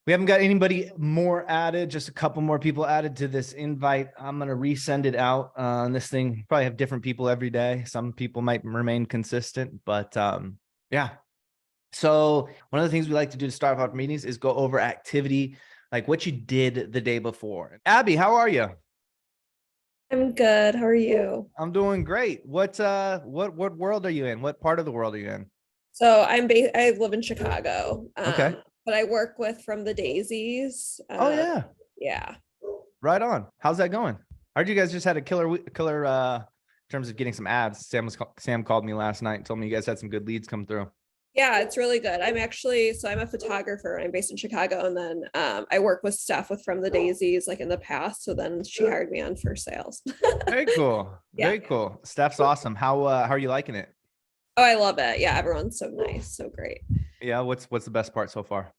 We haven't got anybody more added, just a couple more people added to this invite. I'm going to resend it out on this thing. Probably have different people every day. Some people might remain consistent, but yeah. So one of the things we like to do to start off our meetings is go over activity, like what you did the day before. Abby, how are you? I'm good. How are you? I'm doing great. What world are you in? What part of the world are you in? So I live in Chicago, Okay. but I work with From the Daisies. Oh yeah. Yeah. Right on. How's that going? I heard you guys just had a killer in terms of getting some ads. Sam called me last night and told me you guys had some good leads come through. Yeah, it's really good. I'm a photographer. I'm based in Chicago, and then I work with Steph with From the Daisies like in the past. So then she hired me on for sales. Very cool. Yeah. Very cool. Steph's awesome. How are you liking it? Oh, I love it. Yeah, everyone's so nice, so great. Yeah, what's the best part so far?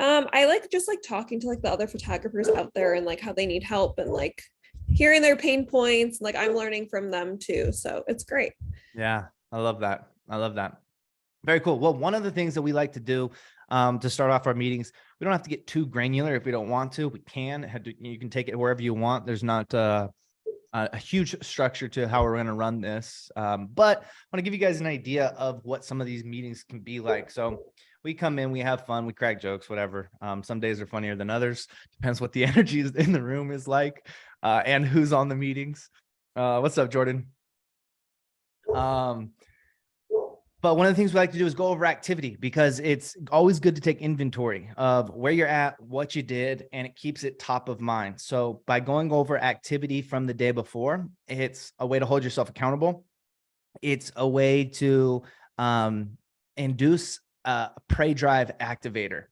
I like just like talking to like the other photographers out there and like how they need help and like hearing their pain points. Like I'm learning from them too. So it's great. Yeah, I love that. I love that. Very cool. Well, one of the things that we like to do to start off our meetings, we don't have to get too granular if we don't want to. We can. You can take it wherever you want. There's not a huge structure to how we're going to run this. But I want to give you guys an idea of what some of these meetings can be like. So we come in, we have fun, we crack jokes, whatever. Some days are funnier than others. Depends what the energy in the room is like and who's on the meetings. What's up, Jordan? But one of the things we like to do is go over activity because it's always good to take inventory of where you're at, what you did, and it keeps it top of mind. So by going over activity from the day before, it's a way to hold yourself accountable. It's a way to induce a prey drive activator.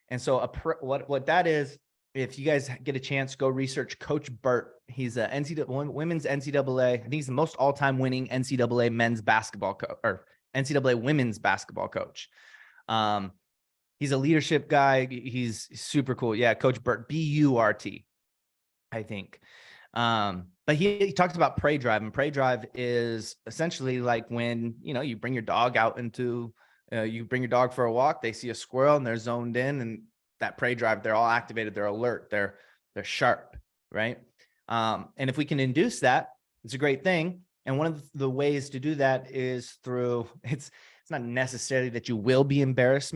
And so what that is, if you guys get a chance, go research Coach Burt. He's a women's NCAA. I think he's the most all-time winning NCAA men's basketball or NCAA women's basketball coach. He's a leadership guy. He's super cool. Yeah, Coach Burt, B-U-R-T, I think. But he talks about prey drive, and prey drive is essentially like when, you bring your dog out into, you bring your dog for a walk, they see a squirrel and they're zoned in, and that prey drive, they're all activated, they're alert, they're sharp, right? And if we can induce that, it's a great thing. And one of the ways to do that is through, it's not necessarily that you will be embarrassed,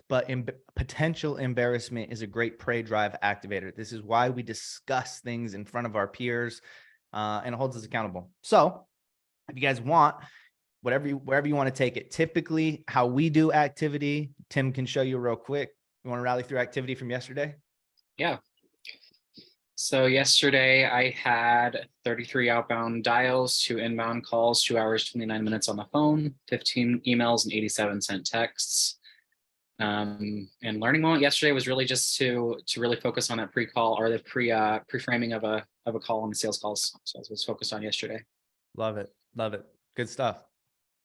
but potential embarrassment is a great prey drive activator. This is why we discuss things in front of our peers, and it holds us accountable. So if you guys want, wherever you want to take it, typically how we do activity, Tim can show you real quick. You want to rally through activity from yesterday? Yeah. So yesterday I had 33 outbound dials, 2 inbound calls, 2 hours, 29 minutes on the phone, 15 emails, and 87 sent texts. And learning moment yesterday was really just to really focus on that pre-call or the pre-framing of a call on the sales calls. So I was focused on yesterday. Love it. Love it. Good stuff.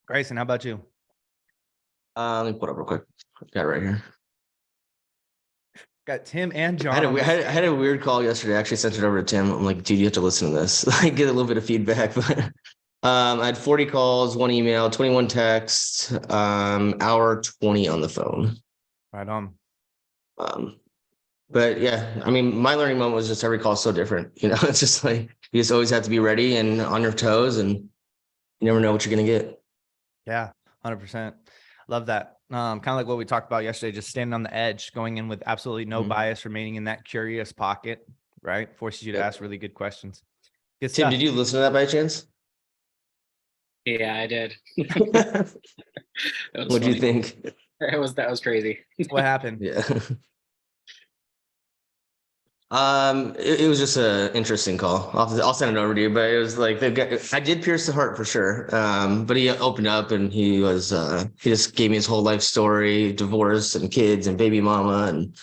Grayson, how about you? Let me put up real quick. Got it right here. Got Tim and John. I had a weird call yesterday. I actually sent it over to Tim. I'm like, dude, you have to listen to this. Like, get a little bit of feedback. But I had 40 calls, 1 email, 21 texts, hour 20 on the phone. Right on. But yeah, I mean, my learning moment was just every call is so different. It's just like you just always have to be ready and on your toes, and you never know what you're gonna get. Yeah, 100%. Love that. Kind of like what we talked about yesterday, just standing on the edge, going in with absolutely no bias, remaining in that curious pocket, right? Forces you to ask really good questions. Good Tim, stuff. did you listen to that by chance? Yeah, I did. What'd you think? That was crazy. What happened? Yeah. It was just an interesting call. I'll send it over to you, but it was like I did pierce the heart for sure. But he opened up and he just gave me his whole life story, divorce and kids and baby mama and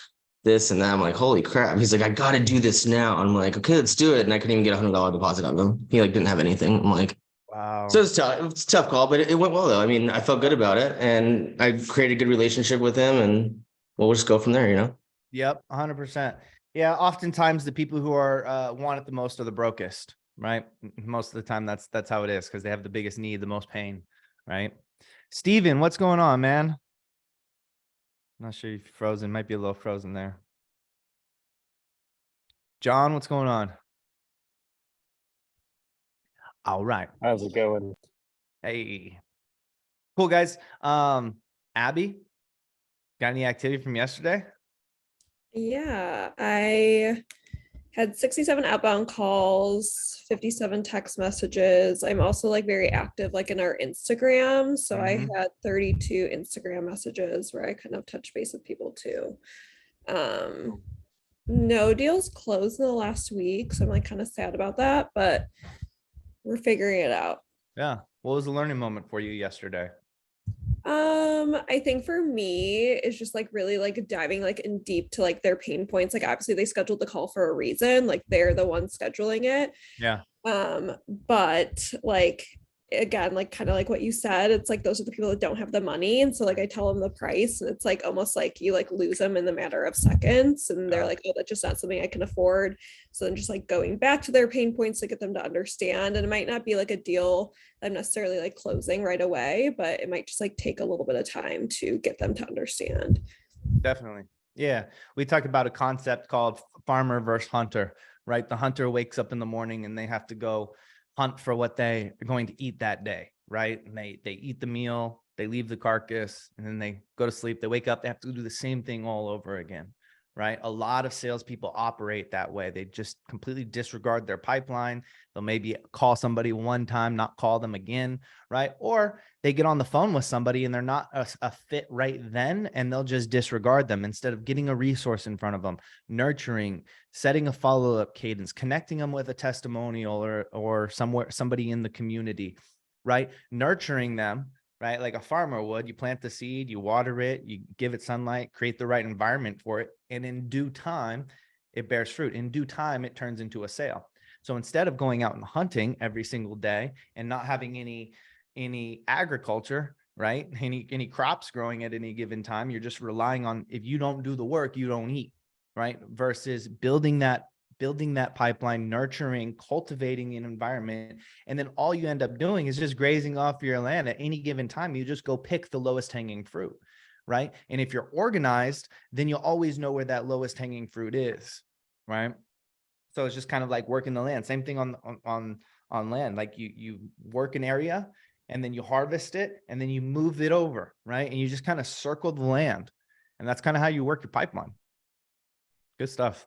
this and that. I'm like, holy crap. He's like, I got to do this now. I'm like, okay, let's do it. And I couldn't even get $100 deposit out of him. He didn't have anything. I'm like, wow. So it's tough. It's a tough call, but it went well though. I mean, I felt good about it and I created a good relationship with him, and we'll just go from there, Yep, 100%. Yeah, oftentimes the people who are want it the most are the brokest, right? Most of the time that's how it is, because they have the biggest need, the most pain, right? Steven, what's going on, man? Not sure if you're frozen. Might be a little frozen there. John, what's going on? All right. How's it going? Hey. Cool, guys. Abby, got any activity from yesterday? Yeah, I had 67 outbound calls, 57 text messages. I'm also like very active like in our Instagram. So I Mhm. had 32 Instagram messages where I kind of touch base with people too. No deals closed in the last week, so I'm like kind of sad about that, but we're figuring it out. Yeah. What was the learning moment for you yesterday? I think for me, it's just like really like diving like in deep to like their pain points. Like obviously they scheduled the call for a reason, like they're the ones scheduling it. Yeah. But like again, like kind of like what you said, it's like those are the people that don't have the money. And so like I tell them the price and it's like almost like you like lose them in the matter of seconds. And they're Yeah. like, oh, that's just not something I can afford. So then just like going back to their pain points to get them to understand. And it might not be like a deal I'm necessarily like closing right away, but it might just like take a little bit of time to get them to understand. Definitely. Yeah. We talked about a concept called farmer versus hunter, right? The hunter wakes up in the morning and they have to go hunt for what they are going to eat that day, right? And they eat the meal, they leave the carcass, and then they go to sleep. They wake up, they have to do the same thing all over again, right? A lot of salespeople operate that way. They just completely disregard their pipeline. They'll maybe call somebody one time, not call them again, right? Or they get on the phone with somebody and they're not a fit right then, and they'll just disregard them instead of getting a resource in front of them, nurturing, setting a follow-up cadence, connecting them with a testimonial or somebody in the community, right? Nurturing them, right? Like a farmer would. You plant the seed, you water it, you give it sunlight, create the right environment for it, and in due time, it bears fruit. In due time, it turns into a sale. So instead of going out and hunting every single day and not having any agriculture, right? Any crops growing at any given time, you're just relying on, if you don't do the work, you don't eat, right? Versus building that pipeline, nurturing, cultivating an environment. And then all you end up doing is just grazing off your land at any given time. You just go pick the lowest hanging fruit, right? And if you're organized, then you'll always know where that lowest hanging fruit is, right? So it's just kind of like working the land. Same thing on land. Like you work an area and then you harvest it and then you move it over, right? And you just kind of circle the land. And that's kind of how you work your pipeline. Good stuff.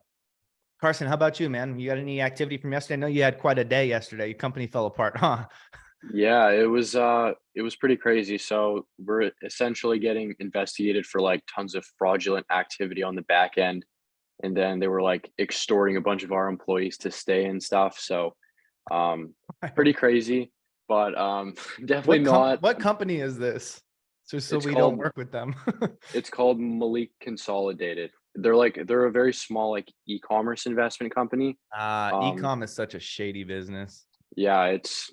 Carson, how about you, man? You got any activity from yesterday? I know you had quite a day yesterday. Your company fell apart, huh? Yeah, it was pretty crazy. So we're essentially getting investigated for like tons of fraudulent activity on the back end. And then they were like extorting a bunch of our employees to stay and stuff. So pretty crazy, but definitely not. What company is this? Just so It's we don't called work with them. it's called Malik Consolidated. They're a very small like e-commerce investment company. Um E-com is such a shady business. yeah, it's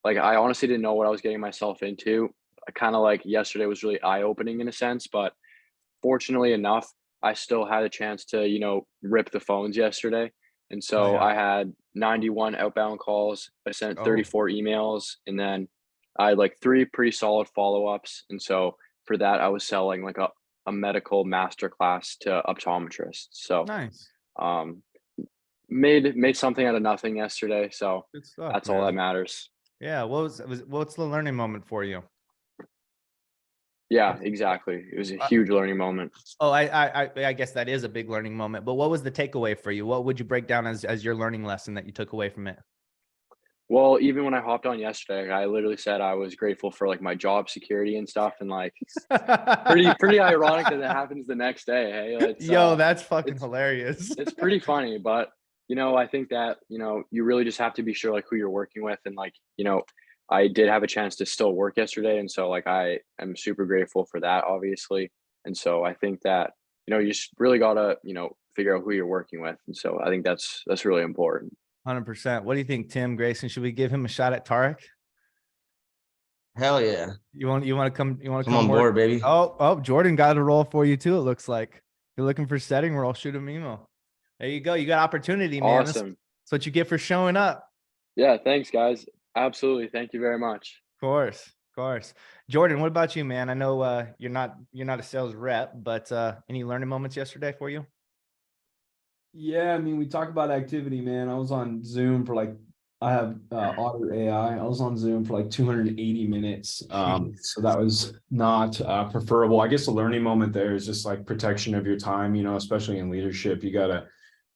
like I honestly didn't know what I was getting myself into. I kind of like yesterday was really eye-opening in a sense, but fortunately enough, I still had a chance to, rip the phones yesterday. And Oh so yeah. I had 91 outbound calls. I sent Oh, 34 emails and then I had like three pretty solid follow-ups. And so for that, I was selling like a medical masterclass to optometrists. So nice. um made something out of nothing yesterday. So Good stuff, that's all that man. matters. Yeah. What's the learning moment for you? Yeah, exactly. It was a Uh, huge learning moment. Oh, I guess that is a big learning moment. But what was the takeaway for you? What would you break down as your learning lesson that you took away from it? Well, even when I hopped on yesterday, I literally said I was grateful for like my job security and stuff, and like pretty ironic that that happens the next day. Hey, Yo, that's fucking it's hilarious. it's pretty funny, but I think that you really just have to be sure like who you're working with, and like I did have a chance to still work yesterday, and so like I am super grateful for that, obviously, and so I think that you just really gotta figure out who you're working with, and so I think that's really important. 100%. What do you think, Tim Grayson? Should we give him a shot at Tarek? Hell yeah. You want to come? You want to Come come on work? board, baby. Oh, Jordan got a role for you too. It looks like if you're looking for setting role, shoot him an email. There you go. You got opportunity, man. Awesome. That's what you get for showing up. Yeah, thanks, guys. Absolutely. Thank you very much. Of course. course. Jordan, what about you, man? I know you're not a sales rep, but any learning moments yesterday for you? Yeah, I mean, we talk about activity, man. I was on Zoom for like, I have Otter AI. I was on Zoom for like 280 minutes. So that was not preferable. I guess the learning moment there is just like protection of your time, you know, especially in leadership. You got to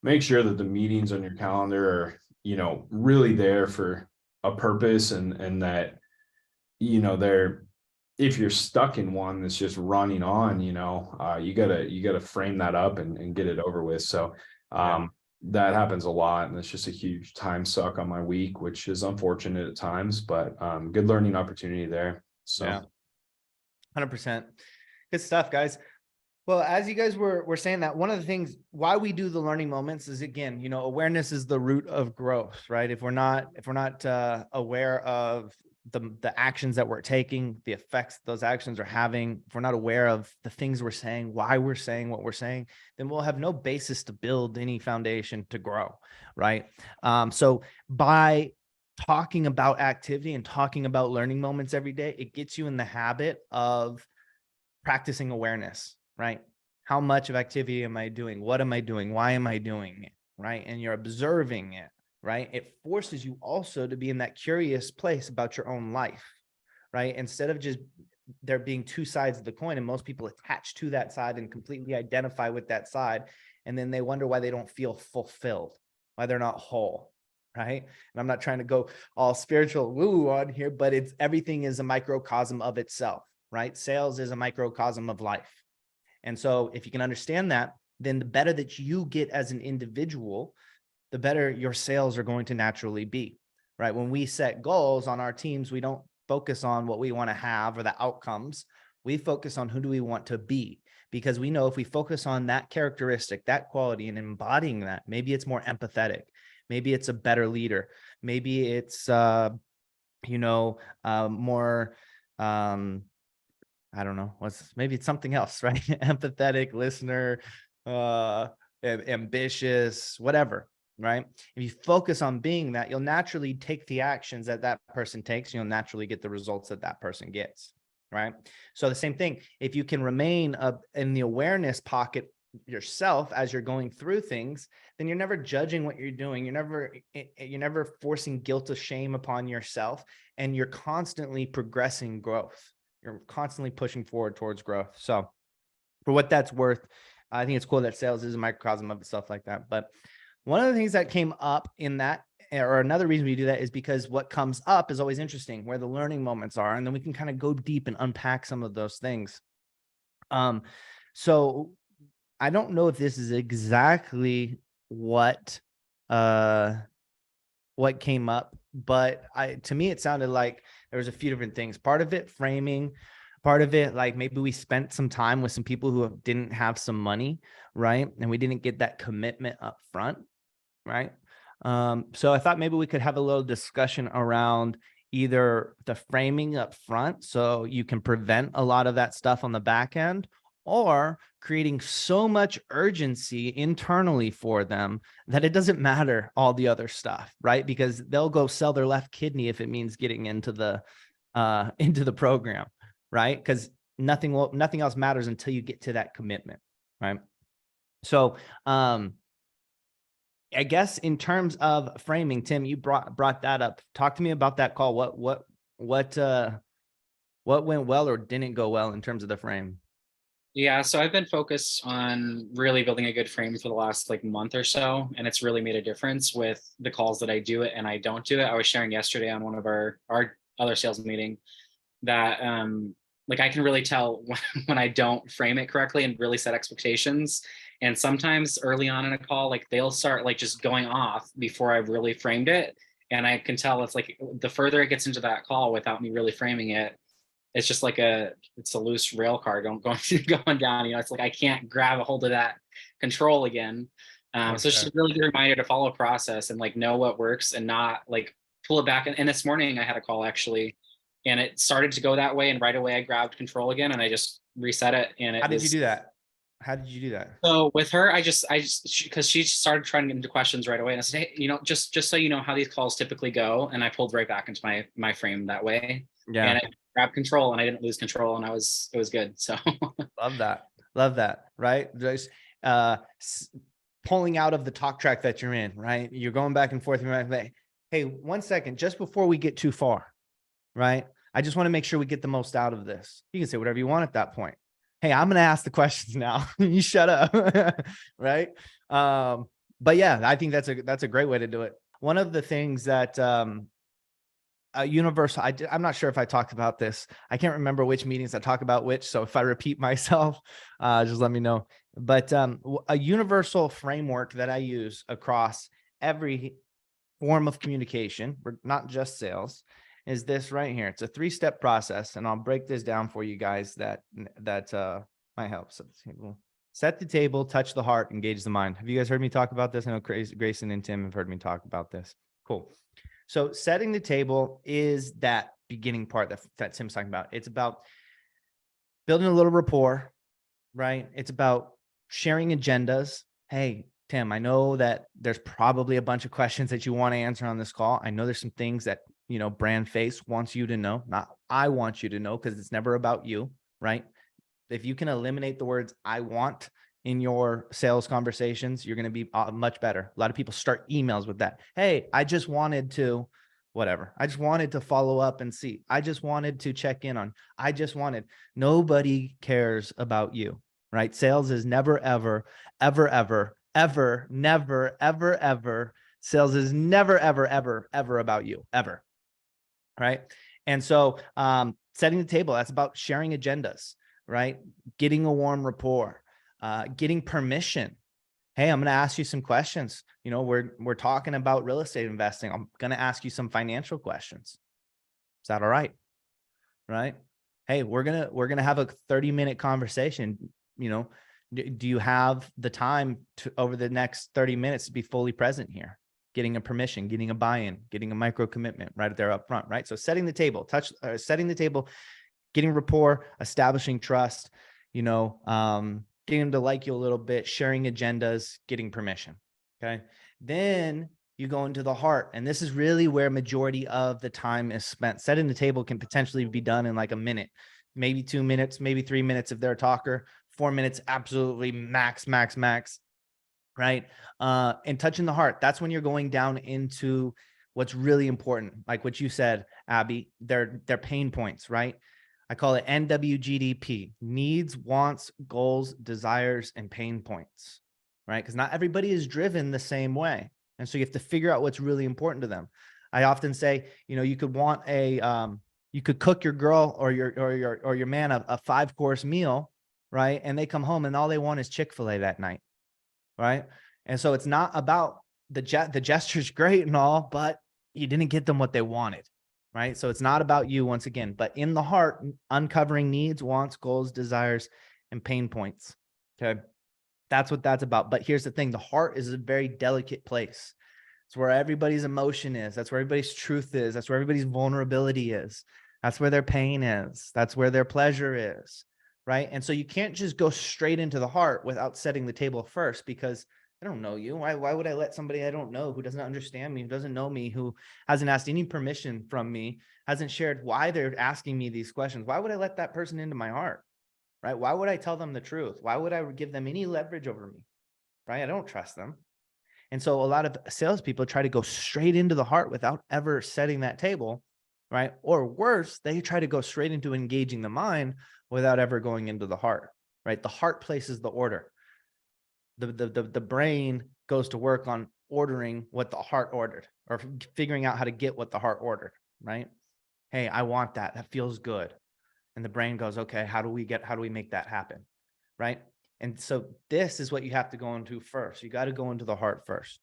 make sure that the meetings on your calendar are, you know, really there for a purpose, and that, you know, they're, if you're stuck in one that's just running on, you know, you gotta frame that up and get it over with. So that happens a lot, and it's just a huge time suck on my week, which is unfortunate at times, but good learning opportunity there. So Yeah. 100%. Good stuff, guys. Well, as you guys were saying that, one of the things why we do the learning moments is, again, you know, awareness is the root of growth, right? If we're not aware of the actions that we're taking, the effects those actions are having, if we're not aware of the things we're saying, why we're saying what we're saying, then we'll have no basis to build any foundation to grow, right? So by talking about activity and talking about learning moments every day, it gets you in the habit of practicing awareness, right? How much of activity am I doing? What am I doing? Why am I doing it? Right? And you're observing it, right? It forces you also to be in that curious place about your own life, right? Instead of just there being two sides of the coin, and most people attach to that side and completely identify with that side. And then they wonder why they don't feel fulfilled, why they're not whole, right? And I'm not trying to go all spiritual woo on here, but it's everything is a microcosm of itself, right? Sales is a microcosm of life. And so if you can understand that, then the better that you get as an individual, the better your sales are going to naturally be, right? When we set goals on our teams, we don't focus on what we want to have or the outcomes. We focus on who do we want to be, because we know if we focus on that characteristic, that quality, and embodying that, maybe it's more empathetic. Maybe it's a better leader. Maybe it's, more, I don't know, maybe it's something else, right? Empathetic, listener, ambitious, whatever, right? If you focus on being that, you'll naturally take the actions that that person takes. You'll naturally get the results that that person gets, right? So the same thing, if you can remain in the awareness pocket yourself as you're going through things, then you're never judging what you're doing. You're never forcing guilt or shame upon yourself, and you're constantly progressing growth. You're constantly pushing forward towards growth. So for what that's worth, I think it's cool that sales is a microcosm of itself like that. But one of the things that came up in that, or another reason we do that, is because what comes up is always interesting, where the learning moments are, and then we can kind of go deep and unpack some of those things. So I don't know if this is exactly what came up, but to me, it sounded like there was a few different things. Part of it framing, part of it, like maybe we spent some time with some people who didn't have some money, right? And we didn't get that commitment up front, right? So I thought maybe we could have a little discussion around either the framing up front, so you can prevent a lot of that stuff on the back end, or creating so much urgency internally for them that it doesn't matter all the other stuff, right? Because they'll go sell their left kidney if it means getting into the program, right? Because nothing else matters until you get to that commitment, right? So I guess in terms of framing, Tim, you brought that up. Talk to me about that call. What went well or didn't go well in terms of the frame? Yeah, so I've been focused on really building a good frame for the last month or so, and it's really made a difference with the calls that I do it and I don't do it. I was sharing yesterday on one of our other sales meeting that I can really tell when I don't frame it correctly and really set expectations. And sometimes early on in a call, they'll start just going off before I've really framed it. And I can tell it's the further it gets into that call without me really framing it, it's just it's a loose rail car going down. It's I can't grab a hold of that control again. So it's just really a reminder to follow a process and know what works and not pull it back. And this morning I had a call actually, and it started to go that way, and right away I grabbed control again and I just reset it. And How did you do that? So with her, I just because she started trying to get into questions right away, and I said, hey, just so you know how these calls typically go, and I pulled right back into my frame that way. Yeah. and I grabbed control and I didn't lose control, and it was good. So Love that. Love that. Right. Just pulling out of the talk track that you're in, right? You're going back and forth. You're like, hey, 1 second, just before we get too far, right? I just want to make sure we get the most out of this. You can say whatever you want at that point. Hey, I'm going to ask the questions now. You shut up. Right. But yeah, I think that's a great way to do it. One of the things that, universal, I'm not sure if I talked about this. I can't remember which meetings I talk about which. So if I repeat myself, just let me know. But a universal framework that I use across every form of communication, not just sales, is this right here. It's a 3-step process, and I'll break this down for you guys that might help. So set the table, touch the heart, engage the mind. Have you guys heard me talk about this? I know Grayson and Tim have heard me talk about this. Cool. So setting the table is that beginning part that Tim's talking about. It's about building a little rapport, right? It's about sharing agendas. Hey, Tim, I know that there's probably a bunch of questions that you want to answer on this call. I know there's some things that, brand face wants you to know, not I want you to know, because it's never about you, right? If you can eliminate the words I want in your sales conversations, you're going to be much better. A lot of people start emails with that. Hey, I just wanted to, whatever. I just wanted to follow up and see. I just wanted to check in on, nobody cares about you, right? Sales is never, ever, ever, ever, ever, never, ever, ever. Sales is never, ever, ever, ever about you, ever. Right. And so setting the table, that's about sharing agendas, right? Getting a warm rapport, getting permission. Hey, I'm going to ask you some questions. We're talking about real estate investing. I'm going to ask you some financial questions. Is that all right? Right. Hey, we're going to have a 30-minute conversation. Do you have the time to, over the next 30 minutes, to be fully present here? Getting a permission, getting a buy-in, getting a micro commitment right there up front, right? So setting the table, setting the table, getting rapport, establishing trust, getting them to like you a little bit, sharing agendas, getting permission. Okay. Then you go into the heart. And this is really where majority of the time is spent. Setting the table can potentially be done in like a minute, maybe 2 minutes, maybe 3 minutes if they're a talker, 4 minutes, absolutely max. Right. And touching the heart, that's when you're going down into what's really important. Like what you said, Abby, they're pain points, right? I call it NWGDP, needs, wants, goals, desires, and pain points, right? Because not everybody is driven the same way. And so you have to figure out what's really important to them. I often say, you could want you could cook your girl or your man a 5-course meal, right? And they come home and all they want is Chick-fil-A that night. Right. And so it's not about the gesture's great and all, but you didn't get them what they wanted. Right. So it's not about you once again, but in the heart, uncovering needs, wants, goals, desires, and pain points. Okay. That's what that's about. But here's the thing. The heart is a very delicate place. It's where everybody's emotion is. That's where everybody's truth is. That's where everybody's vulnerability is. That's where their pain is. That's where their pleasure is. Right. And so you can't just go straight into the heart without setting the table first, because I don't know you. Why would I let somebody I don't know, who doesn't understand me, who doesn't know me, who hasn't asked any permission from me, hasn't shared why they're asking me these questions? Why would I let that person into my heart? Right. Why would I tell them the truth? Why would I give them any leverage over me? Right. I don't trust them. And so a lot of salespeople try to go straight into the heart without ever setting that table. Right. Or worse, they try to go straight into engaging the mind without ever going into the heart, right? The heart places the order. The brain goes to work on ordering what the heart ordered, or figuring out how to get what the heart ordered, right? Hey, I want that. That feels good. And the brain goes, okay, how do we make that happen? Right? And so this is what you have to go into first. You got to go into the heart first.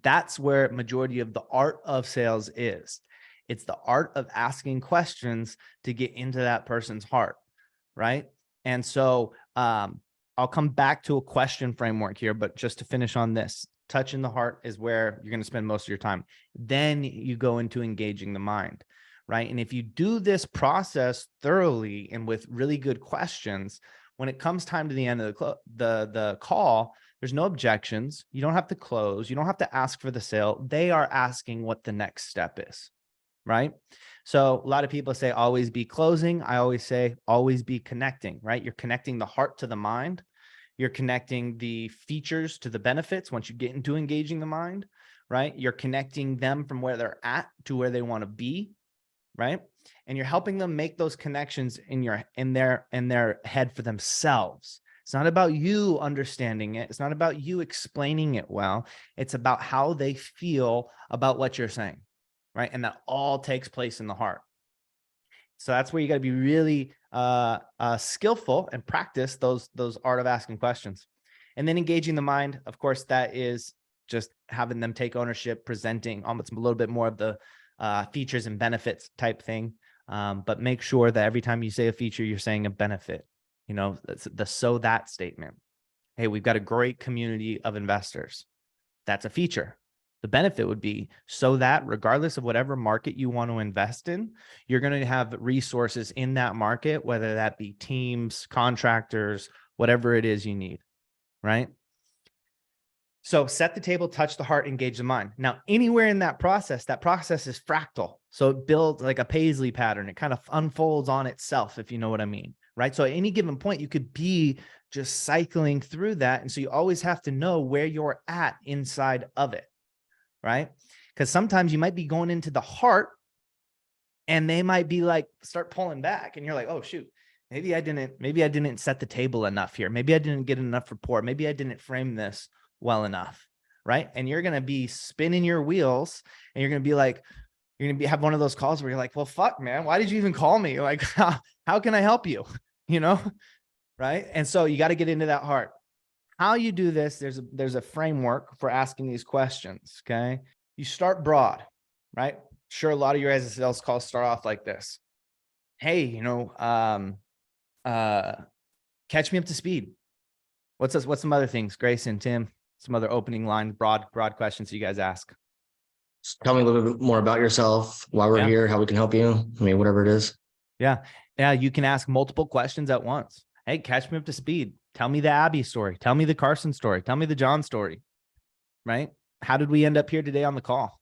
That's where majority of the art of sales is. It's the art of asking questions to get into that person's heart, right? And so I'll come back to a question framework here, but just to finish on this, touching the heart is where you're going to spend most of your time. Then you go into engaging the mind, right? And if you do this process thoroughly and with really good questions, when it comes time to the end of the call, there's no objections. You don't have to close. You don't have to ask for the sale. They are asking what the next step is. right? So a lot of people say always be closing. I always say always be connecting, right? You're connecting the heart to the mind. You're connecting the features to the benefits once you get into engaging the mind, right? You're connecting them from where they're at to where they want to be, right? And you're helping them make those connections in their head for themselves. It's not about you understanding it. It's not about you explaining it well. It's about how they feel about what you're saying, right? And that all takes place in the heart. So that's where you got to be really skillful and practice those art of asking questions. And then engaging the mind, of course, that is just having them take ownership, presenting almost a little bit more of the features and benefits type thing. But make sure that every time you say a feature, you're saying a benefit. You know, the so that statement. Hey, we've got a great community of investors. That's a feature. The benefit would be so that regardless of whatever market you want to invest in, you're going to have resources in that market, whether that be teams, contractors, whatever it is you need, right? So set the table, touch the heart, engage the mind. Now, anywhere in that process is fractal. So it builds like a Paisley pattern. It kind of unfolds on itself, if you know what I mean, right? So at any given point, you could be just cycling through that. And so you always have to know where you're at inside of it, right? Because sometimes you might be going into the heart and they might be like, start pulling back. And you're like, oh, shoot, maybe I didn't set the table enough here. Maybe I didn't get enough rapport. Maybe I didn't frame this well enough, right? And you're going to be spinning your wheels and you're going to be like, have one of those calls where you're like, well, fuck, man, why did you even call me? Like, how can I help you? You know, right? And so you got to get into that heart. How you do this, there's a framework for asking these questions, okay? You start broad, right? Sure, a lot of your guys' sales calls start off like this. Hey, you know, catch me up to speed. What's some other things, Grayson, Tim, some other opening line, broad questions you guys ask? Tell me a little bit more about yourself, why we're here, how we can help you. I mean, whatever it is. Yeah. You can ask multiple questions at once. Hey, catch me up to speed. Tell me the Abby story. Tell me the Carson story. Tell me the John story, right? How did we end up here today on the call?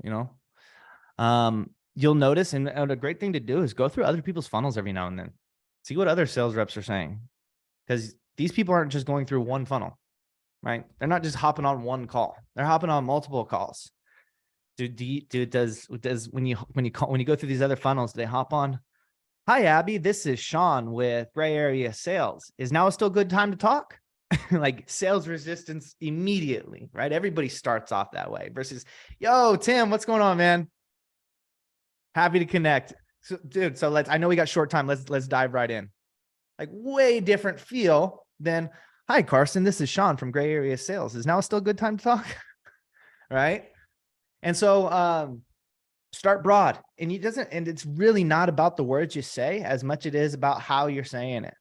You know, you'll notice, and a great thing to do is go through other people's funnels every now and then. See what other sales reps are saying, because these people aren't just going through one funnel, right? They're not just hopping on one call. They're hopping on multiple calls. Does when you go through these other funnels, do they hop on? Hi, Abby, this is Sean with Gray Area Sales. Is now still a good time to talk? Like sales resistance immediately, right? Everybody starts off that way versus, yo, Tim, what's going on, man? Happy to connect. So, dude, so I know we got short time. Let's dive right in. Like way different feel than, hi, Carson, this is Sean from Gray Area Sales. Is now still a good time to talk? Right? And so start broad, and it's really not about the words you say as much it is about how you're saying it,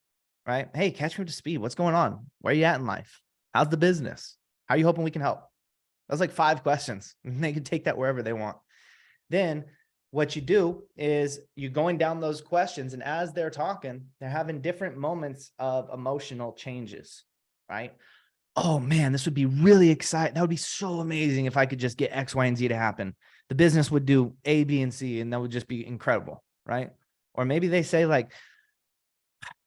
right? Hey, catch me up to speed. What's going on? Where are you at in life? How's the business? How are you hoping we can help? That's like 5 questions, and they can take that wherever they want. Then what you do is you're going down those questions, and as they're talking, they're having different moments of emotional changes, right? Oh man, this would be really exciting. That would be so amazing if I could just get X, Y, and Z to happen. The business would do A, B, and C, and that would just be incredible, right? Or maybe they say like,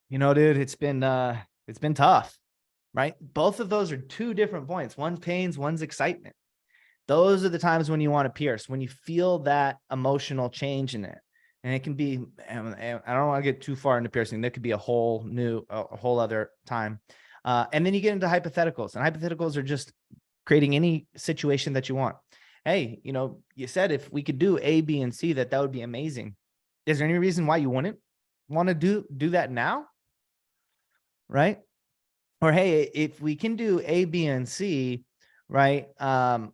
you know, dude, it's been tough, right? Both of those are 2 different points. One's pains, one's excitement. Those are the times when you want to pierce, when you feel that emotional change in it. And it can be, and I don't want to get too far into piercing. That could be a whole other time. And then you get into hypotheticals, and hypotheticals are just creating any situation that you want. Hey, you know, you said if we could do A, B, and C, that would be amazing. Is there any reason why you wouldn't want to do that now? Right? Or, hey, if we can do A, B, and C, right? Or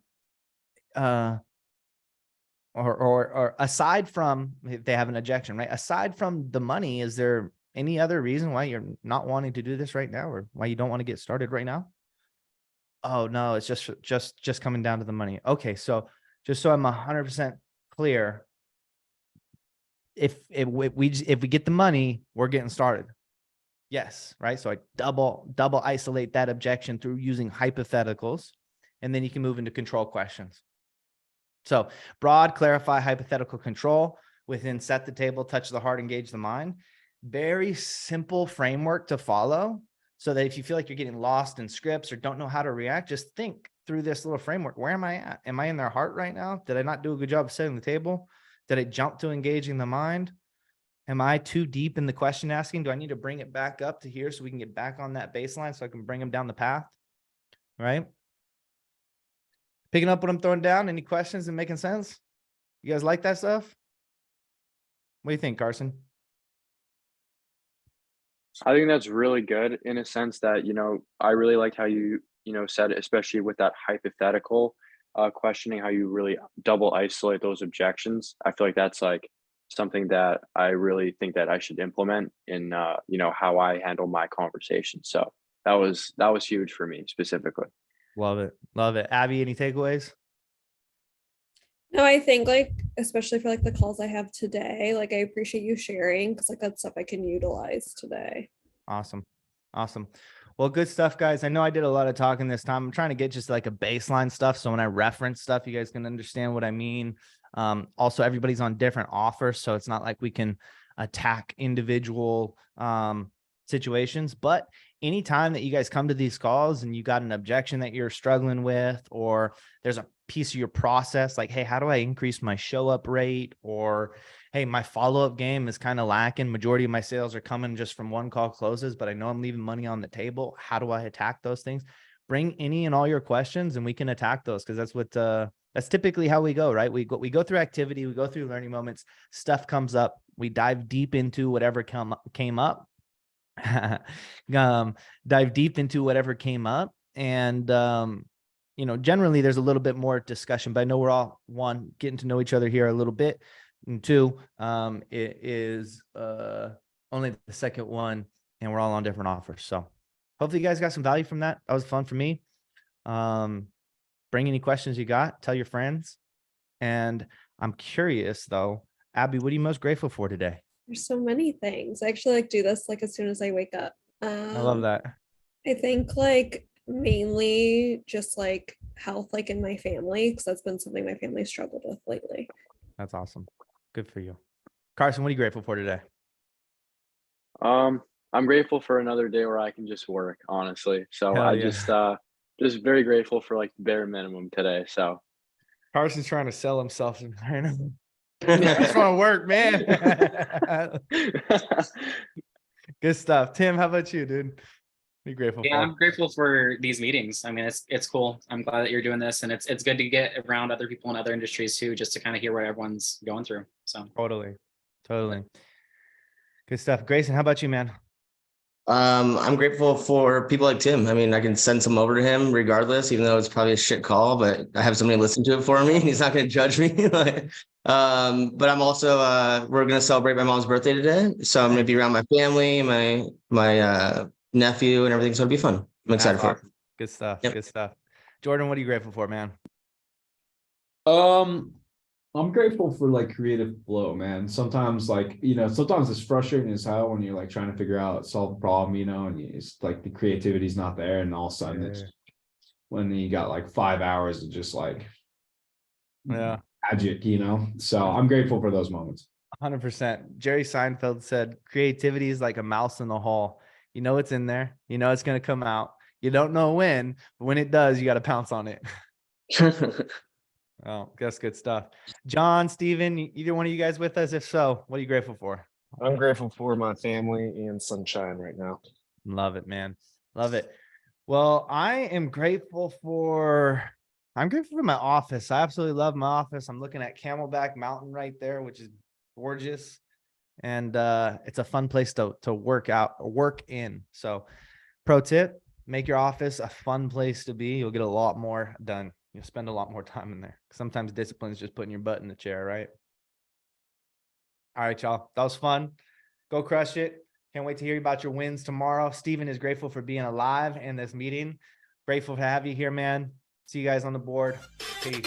aside from, if they have an objection, right? Aside from the money, is there any other reason why you're not wanting to do this right now, or why you don't want to get started right now? Oh no, it's just coming down to the money. Okay, so just so I'm 100% clear, if we get the money, we're getting started. Yes, right. So I double isolate that objection through using hypotheticals, and then you can move into control questions. So broad, clarify, hypothetical control within set the table, touch the heart, engage the mind. Very simple framework to follow, so that if you feel like you're getting lost in scripts or don't know how to react, just think through this little framework. Where am I at? Am I in their heart right now? Did I not do a good job of setting the table? Did I jump to engaging the mind? Am I too deep in the question asking? Do I need to bring it back up to here so we can get back on that baseline so I can bring them down the path? Right? Picking up what I'm throwing down. Any questions and making sense? You guys like that stuff? What do you think, Carson? I think that's really good in a sense that, I really liked how you, said, especially with that hypothetical questioning, how you really double isolate those objections. I feel like that's like something that I really think that I should implement in, how I handle my conversation. So that was huge for me specifically. Love it. Love it. Abby, any takeaways? No, I think like, especially for like the calls I have today, like I appreciate you sharing because like that's stuff I can utilize today. Awesome. Awesome. Well, good stuff, guys. I know I did a lot of talking this time. I'm trying to get just like a baseline stuff. So when I reference stuff, you guys can understand what I mean. Also, everybody's on different offers, so it's not like we can attack individual situations. But anytime that you guys come to these calls and you got an objection that you're struggling with, or there's a piece of your process, like, hey, how do I increase my show up rate? Or, hey, my follow-up game is kind of lacking. Majority of my sales are coming just from one call closes, but I know I'm leaving money on the table. How do I attack those things? Bring any and all your questions and we can attack those, because that's what that's typically how we go, right? We go through activity, we go through learning moments, stuff comes up, we dive deep into whatever came up. Dive deep into whatever came up, and generally there's a little bit more discussion, but I know we're all, one, getting to know each other here a little bit, and two, it is only the second one and we're all on different offers. So hopefully you guys got some value from that. That was fun for me. Bring any questions you got, tell your friends. And I'm curious though, Abby, what are you most grateful for today? There's so many things. I actually like do this like as soon as I wake up. I love that. I think like mainly just like health, like in my family, because that's been something my family struggled with lately. That's awesome. Good for you. Carson, what are you grateful for today? I'm grateful for another day where I can just work, honestly. So Hell I yeah. just very grateful for like the bare minimum today. So Carson's trying to sell himself. I just want to work, man. Good stuff. Tim, how about you, dude? Be grateful Yeah, for. I'm grateful for these meetings. I mean, it's cool. I'm glad that you're doing this, and it's good to get around other people in other industries too, just to kind of hear what everyone's going through. So Totally. Good stuff. Grayson, how about you, man? I'm grateful for people like Tim. I mean, I can send some over to him regardless, even though it's probably a shit call, but I have somebody listen to it for me. He's not going to judge me. But I'm also, we're going to celebrate my mom's birthday today. So I'm going to be around my family, my nephew and everything. So it'll be fun. I'm excited for it. Good stuff. Yep. Good stuff. Jordan, what are you grateful for, man? I'm grateful for like creative flow, man. Sometimes sometimes it's frustrating as hell when you're like trying to figure out, solve a problem, and it's like the creativity's not there, and all of a sudden it's when you got like 5 hours of just like magic, So I'm grateful for those moments. 100%. Jerry Seinfeld said, creativity is like a mouse in the hole. You know it's in there. You know it's going to come out. You don't know when, but when it does, you got to pounce on it. Oh, that's good stuff. John, Steven, either one of you guys with us? If so, what are you grateful for? I'm grateful for my family and sunshine right now. Love it, man. Love it. Well, I'm grateful for my office. I absolutely love my office. I'm looking at Camelback Mountain right there, which is gorgeous. And it's a fun place to work in. So pro tip, make your office a fun place to be. You'll get a lot more done. You'll spend a lot more time in there. Sometimes discipline is just putting your butt in the chair, right? All right, y'all. That was fun. Go crush it. Can't wait to hear about your wins tomorrow. Steven is grateful for being alive in this meeting. Grateful to have you here, man. See you guys on the board. Peace.